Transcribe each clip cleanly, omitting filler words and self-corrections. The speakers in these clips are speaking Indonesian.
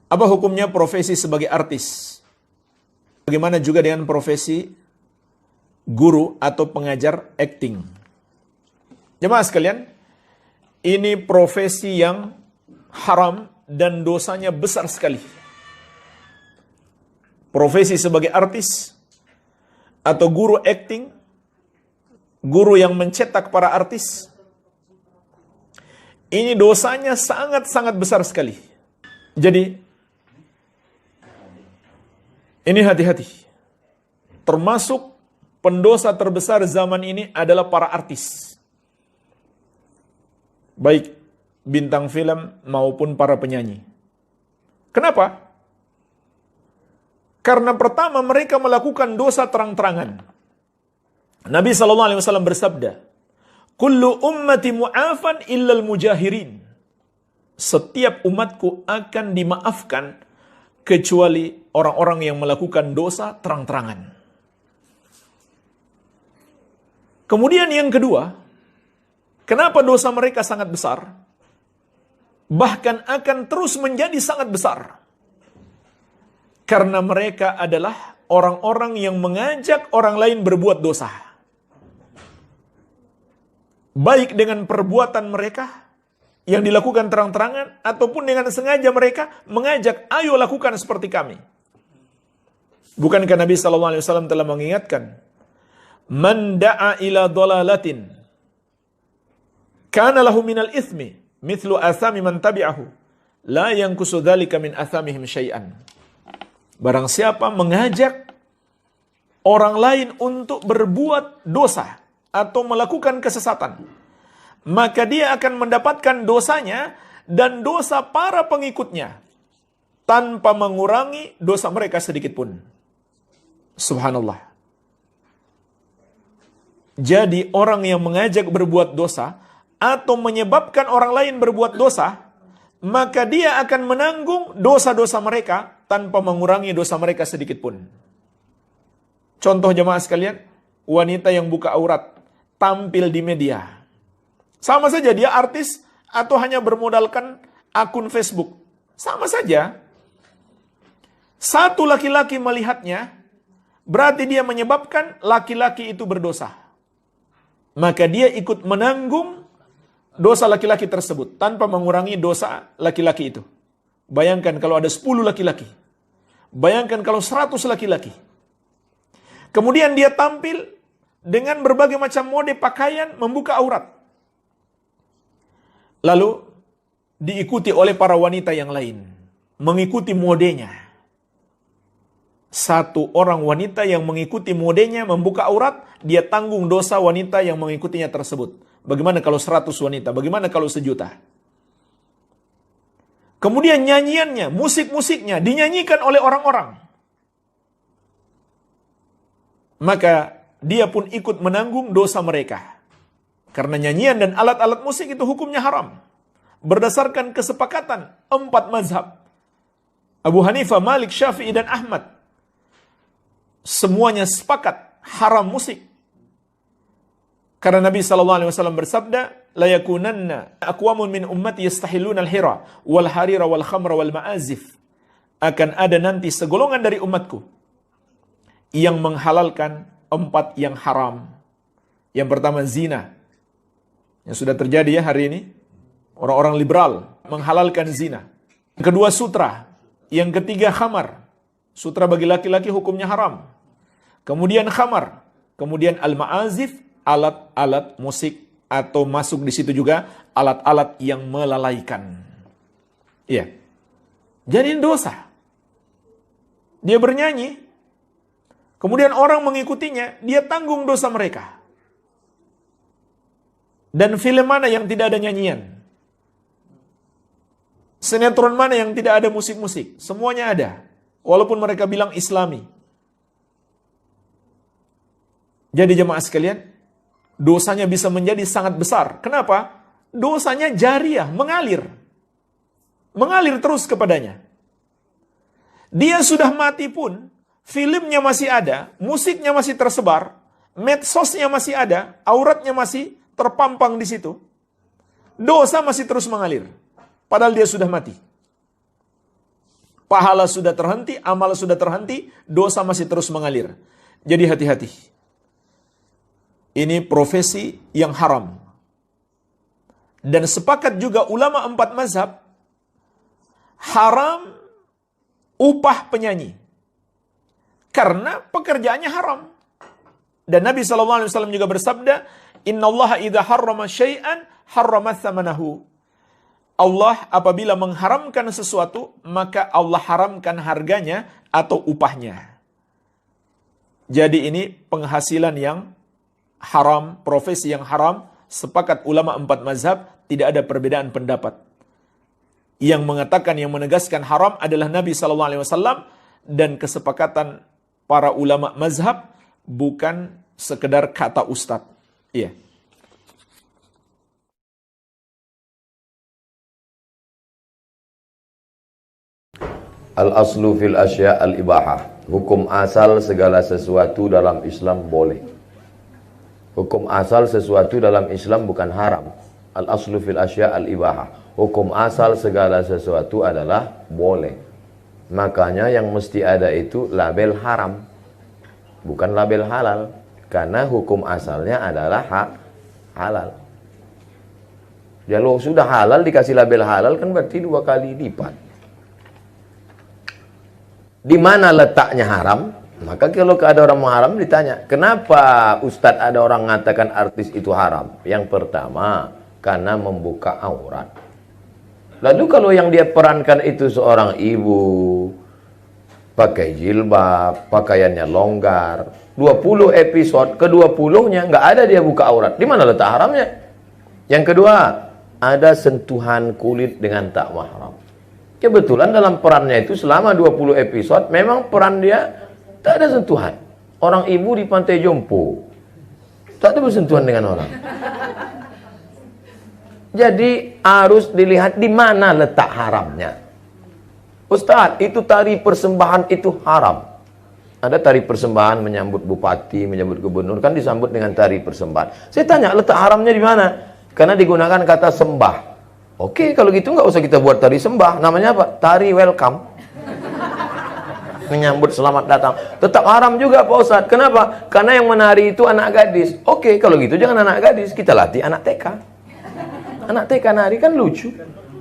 Apa hukumnya profesi sebagai artis? Bagaimana juga dengan profesi guru atau pengajar akting? Jemaah sekalian, ini profesi yang haram dan dosanya besar sekali. Profesi sebagai artis atau guru akting, guru yang mencetak para artis, ini dosanya sangat-sangat besar sekali. Jadi, ini hati-hati. Termasuk pendosa terbesar zaman ini adalah para artis. Baik bintang film maupun para penyanyi. Kenapa? Karena pertama mereka melakukan dosa terang-terangan. Nabi SAW bersabda, "Kullu ummati mu'afan illal mujahirin." Setiap umatku akan dimaafkan kecuali orang-orang yang melakukan dosa terang-terangan. Kemudian yang kedua, kenapa dosa mereka sangat besar? Bahkan akan terus menjadi sangat besar. Karena mereka adalah orang-orang yang mengajak orang lain berbuat dosa. Baik dengan perbuatan mereka yang dilakukan terang-terangan, ataupun dengan sengaja mereka mengajak, ayo lakukan seperti kami. Bukankah Nabi SAW telah mengingatkan, "Man da'a ila dolalatin, kana lahu minal ithmi, mithlu athami man tabi'ahu, la yankusu dhalika min athamihim syai'an." Barang siapa mengajak orang lain untuk berbuat dosa atau melakukan kesesatan, maka dia akan mendapatkan dosanya dan dosa para pengikutnya tanpa mengurangi dosa mereka sedikit pun. Subhanallah. Jadi orang yang mengajak berbuat dosa atau menyebabkan orang lain berbuat dosa, maka dia akan menanggung dosa-dosa mereka tanpa mengurangi dosa mereka sedikit pun. Contoh jemaah sekalian, wanita yang buka aurat, tampil di media. Sama saja dia artis atau hanya bermodalkan akun Facebook. Sama saja. Satu laki-laki melihatnya, berarti dia menyebabkan laki-laki itu berdosa. Maka dia ikut menanggung dosa laki-laki tersebut tanpa mengurangi dosa laki-laki itu. Bayangkan kalau ada 10 laki-laki. Bayangkan kalau 100 laki-laki. Kemudian dia tampil dengan berbagai macam mode pakaian membuka aurat. Lalu diikuti oleh para wanita yang lain, mengikuti modenya. Satu orang wanita yang mengikuti modenya membuka aurat, dia tanggung dosa wanita yang mengikutinya tersebut. Bagaimana kalau 100 wanita? Bagaimana kalau 1.000.000? Kemudian nyanyiannya, musik-musiknya dinyanyikan oleh orang-orang. Maka dia pun ikut menanggung dosa mereka. Karena nyanyian dan alat-alat musik itu hukumnya haram. Berdasarkan kesepakatan 4 mazhab. Abu Hanifah, Malik, Syafi'i, dan Ahmad. Semuanya sepakat haram musik. Karena Nabi SAW bersabda, "La yakunanna aqwamun min ummati yastahilluna al-hira wal harira wal khamra wal ma'azif." Akan ada nanti segolongan dari umatku yang menghalalkan 4 yang haram. Yang pertama zina. Yang sudah terjadi ya hari ini. Orang-orang liberal menghalalkan zina. Yang kedua sutra. Yang ketiga khamar. Sutra bagi laki-laki hukumnya haram. Kemudian khamar. Kemudian al-ma'azif, alat-alat musik. Atau masuk di situ juga alat-alat yang melalaikan. Iya. Jadi dosa. Dia bernyanyi. Kemudian orang mengikutinya, dia tanggung dosa mereka. Dan film mana yang tidak ada nyanyian? Sinetron mana yang tidak ada musik-musik? Semuanya ada. Walaupun mereka bilang Islami. Jadi jemaah sekalian, dosanya bisa menjadi sangat besar. Kenapa? Dosanya jariah, mengalir. Mengalir terus kepadanya. Dia sudah mati pun, filmnya masih ada, musiknya masih tersebar, medsosnya masih ada, auratnya masih terpampang di situ. Dosa masih terus mengalir. Padahal dia sudah mati. pahala sudah terhenti, amal sudah terhenti, dosa masih terus mengalir. Jadi hati-hati. Ini profesi yang haram. Dan sepakat juga ulama 4 mazhab, haram upah penyanyi. Karena pekerjaannya haram. Dan Nabi SAW juga bersabda, Innallaha idha harrama syai'an harrama thamanahu. Allah apabila mengharamkan sesuatu, maka Allah haramkan harganya atau upahnya. Jadi ini penghasilan yang haram, profesi yang haram, sepakat ulama 4 mazhab, tidak ada perbedaan pendapat. Yang mengatakan, yang menegaskan haram adalah Nabi SAW dan kesepakatan para ulama mazhab, bukan sekedar kata ustadz. Iya. Al-aslu fil asya' al-ibahah. Hukum asal segala sesuatu dalam Islam boleh. Hukum asal sesuatu dalam Islam bukan haram. Al-aslu fil asya' al-ibahah. Hukum asal segala sesuatu adalah boleh. Makanya yang mesti ada itu label haram, bukan label halal. Karena hukum asalnya adalah halal. Kalau sudah halal dikasih label halal kan berarti 2 kali lipat. Di mana letaknya haram? Maka kalau ada orang haram ditanya, kenapa Ustadz ada orang mengatakan artis itu haram? Yang pertama, karena membuka aurat. Lalu kalau yang dia perankan itu seorang ibu, pakai jilbab, pakaiannya longgar, 20 episode, ke-20-nya nggak ada dia buka aurat. Di mana letak haramnya? Yang kedua, ada sentuhan kulit dengan tak mahram. Kebetulan dalam perannya itu selama 20 episode memang peran dia tak ada sentuhan. Orang ibu di Pantai Jompo tak ada bersentuhan dengan orang. Jadi harus dilihat di mana letak haramnya. Ustadz, itu tari persembahan itu haram. Ada tari persembahan menyambut bupati, menyambut gubernur, kan disambut dengan tari persembahan. Saya tanya letak haramnya di mana? Karena digunakan kata sembah. Oke, kalau gitu nggak usah kita buat tari sembah. Namanya apa? Tari welcome. Menyambut selamat datang. Tetap haram juga Pak Ustadz. Kenapa? Karena yang menari itu anak gadis. Oke, kalau gitu jangan anak gadis. Kita latih anak TK. Anak TK nari kan lucu.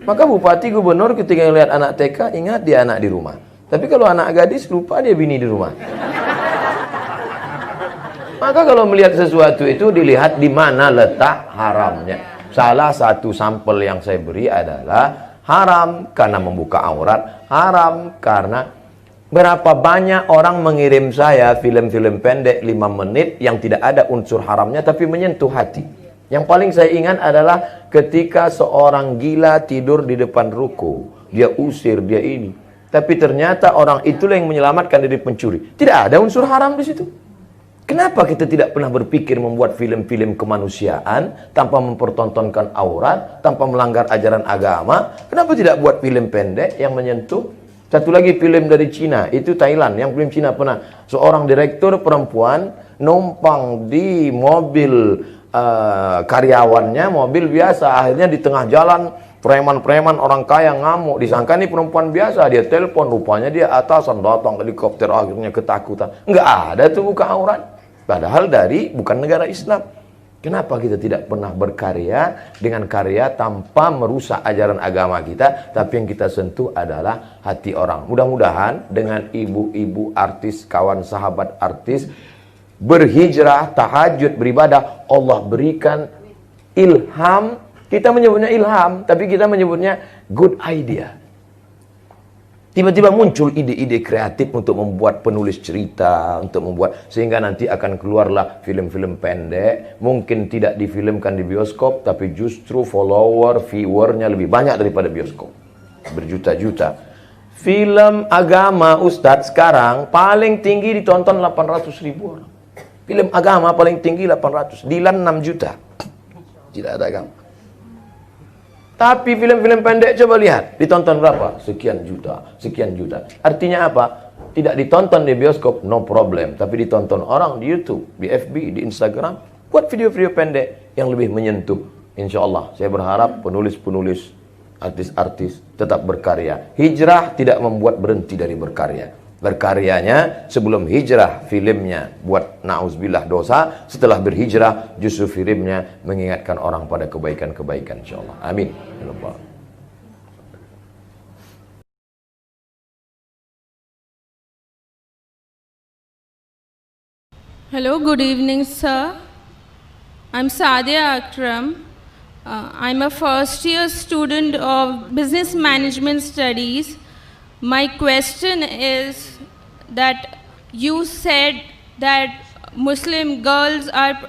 Maka bupati, gubernur ketika melihat anak TK, ingat dia anak di rumah. Tapi kalau anak gadis, lupa dia bini di rumah. Maka kalau melihat sesuatu itu, dilihat di mana letak haramnya. Salah satu sampel yang saya beri adalah haram karena membuka aurat, haram karena berapa banyak orang mengirim saya film-film pendek 5 menit yang tidak ada unsur haramnya tapi menyentuh hati. Yang paling saya ingat adalah ketika seorang gila tidur di depan ruko, dia usir, dia ini. Tapi ternyata orang itulah yang menyelamatkan dari pencuri. Tidak ada unsur haram di situ. Kenapa kita tidak pernah berpikir membuat film-film kemanusiaan tanpa mempertontonkan aurat, tanpa melanggar ajaran agama? Kenapa tidak buat film pendek yang menyentuh? Satu lagi film dari Cina, itu Thailand, yang film Cina pernah. Seorang direktur perempuan numpang di mobil karyawannya, mobil biasa. Akhirnya di tengah jalan, preman-preman orang kaya ngamuk. Disangka ini perempuan biasa, dia telepon, rupanya dia atasan, datang helikopter, akhirnya ketakutan. Enggak ada tuh buka aurat. Padahal bukan negara Islam. Kenapa kita tidak pernah berkarya dengan karya tanpa merusak ajaran agama kita, tapi yang kita sentuh adalah hati orang. Mudah-mudahan dengan ibu-ibu artis, kawan sahabat artis, berhijrah, tahajud, beribadah, Allah berikan ilham. Kita menyebutnya ilham, tapi kita menyebutnya good idea. Tiba-tiba muncul ide-ide kreatif untuk membuat penulis cerita, untuk membuat, sehingga nanti akan keluarlah film-film pendek, mungkin tidak difilmkan di bioskop, tapi justru viewernya lebih banyak daripada bioskop. Berjuta-juta. Film agama Ustadz sekarang paling tinggi ditonton 800.000 orang. Film agama paling tinggi 800, Dilan 6 juta. Tidak ada agama. Tapi film-film pendek coba lihat, ditonton berapa? Sekian juta, sekian juta. Artinya apa? Tidak ditonton di bioskop, no problem. Tapi ditonton orang di YouTube, di FB, di Instagram. Buat video-video pendek yang lebih menyentuh. Insya Allah, saya berharap penulis-penulis artis-artis tetap berkarya. Hijrah tidak membuat berhenti dari berkarya. Berkaryanya sebelum hijrah filmnya buat na'uzubillah dosa, setelah berhijrah justru filmnya mengingatkan orang pada kebaikan-kebaikan insyaallah. Amin. Ya Rabbal. Hello, good evening, sir. I'm Sadia Akram. I'm a first year student of Business Management Studies. My question is that you said that Muslim girls are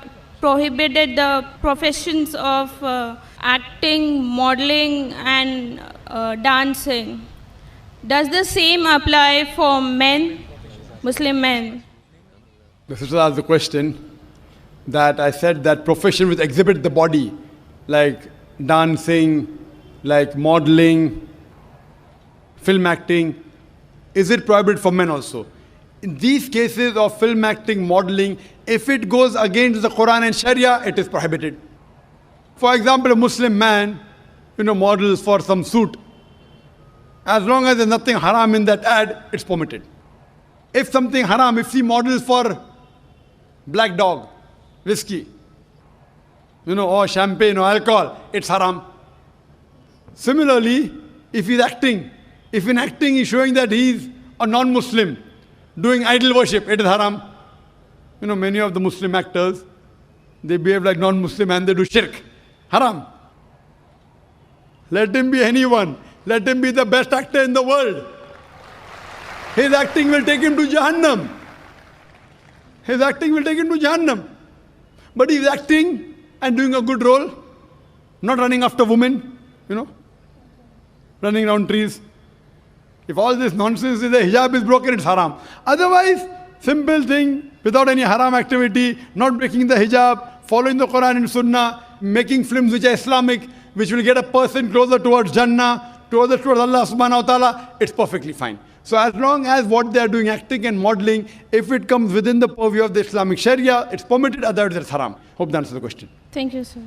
prohibited the professions of acting, modeling, and dancing. Does the same apply for men, Muslim men? The sister asked the question that I said that profession which exhibit the body, like dancing, like modeling, film acting, is it prohibited for men also? In these cases of film acting, modeling, if it goes against the Quran and Sharia, it is prohibited. For example, a Muslim man, models for some suit. As long as there's nothing haram in that ad, it's permitted. If something haram, if he models for Black Dog, whiskey, or champagne or alcohol, it's haram. Similarly, if he's acting, if in acting he's showing that he's a non-Muslim, doing idol worship, it is haram. Many of the Muslim actors, they behave like non-Muslim and they do shirk. Haram. Let him be anyone. Let him be the best actor in the world. His acting will take him to Jahannam. His acting will take him to Jahannam. But he's acting and doing a good role, not running after women, running around trees. If all this nonsense is the hijab is broken, it's haram. Otherwise, simple thing, without any haram activity, not breaking the hijab, following the Quran and Sunnah, making films which are Islamic, which will get a person closer towards Jannah, towards Allah subhanahu wa ta'ala, it's perfectly fine. So as long as what they are doing, acting and modeling, if it comes within the purview of the Islamic Sharia, it's permitted, otherwise it's haram. Hope that answers the question. Thank you, sir.